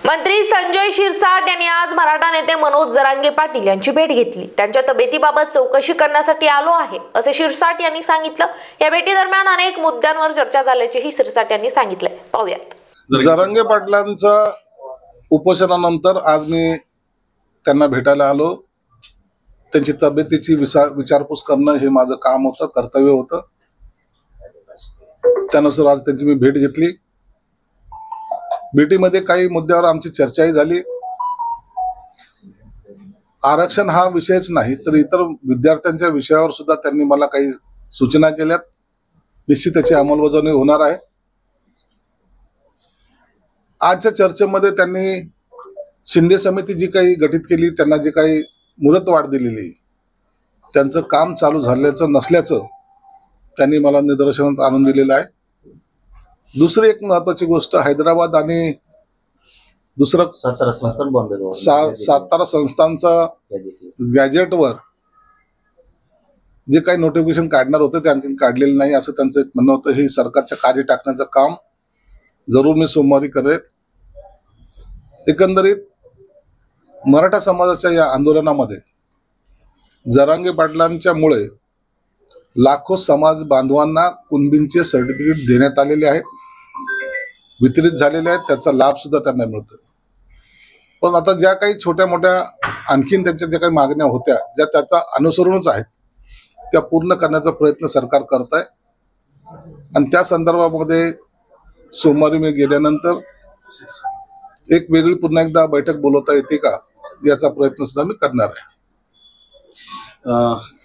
मंत्री संजय शिरसाट यांनी आज मराठा नेते मनोज जरांगे पाटील यांची भेट घेतली। त्यांच्या तब्येतीबाबत चौकशी करण्यासाठी आलो आहे असे शिरसाट यांनी सांगितलं। या भेटीदरम्यान अनेक मुद्द्यांवर चर्चा झाल्याचेही शिरसाट यांनी सांगितले। पाहूयात। जरांगे पाटलांचा उपोषणानंतर आज मी त्यांना भेटायला आलो। त्यांची तब्येतीची विचारपूस करणं हे माझं काम होतं, कर्तव्य होतं। त्यानुसार आज त्यांची मी भेट घेतली। भेटीमध्ये काही मुद्द्यावर आमची चर्चाही झाली। आरक्षण हा विषयच नाही तर इतर विद्यार्थ्यांच्या विषयावर सुद्धा त्यांनी मला काही सूचना केल्यात। निश्चित त्याची अंमलबजावणी होणार आहे। आजच्या चर्चेमध्ये त्यांनी शिंदे समिती जी काही गठीत केली, त्यांना जी काही मुदतवाढ दिलेली, त्यांचं काम चालू झाल्याचं नसल्याचं त्यांनी मला निदर्शनास आणून दिलेलं आहे। दुसरी एक महत्त्वाची गोष्ट, हैदराबाद आणि दुसरं सातारा संस्थांचा गॅजेटवर जे काही नोटिफिकेशन काढणार होते ते आणखी काढलेलं नाही असं त्यांचं एक म्हणणं होतं। हे सरकारच्या कार्य टाकण्याचं काम जरूर मी सोमवारी करेन। एकंदरीत मराठा समाजाच्या या आंदोलनामध्ये जरांगे पाटलांच्या मुळे लाखो समाज बांधवांना कुणबींचे सर्टिफिकेट देण्यात आलेले आहेत, वितरित झालेले आहेत। त्याचा लाभ सुद्धा त्यांना मिळतो। पण आता ज्या काही छोट्या मोठ्या आणखीन त्यांच्या ज्या काही मागण्या होत्या, ज्या त्याचा अनुसरूनच आहेत, त्या पूर्ण करण्याचा प्रयत्न सरकार करत आहे। आणि त्या संदर्भामध्ये सोमवारी मी गेल्यानंतर एक वेगळी पुन्हा एकदा बैठक बोलवता येते का याचा प्रयत्न सुद्धा मी करणार आहे।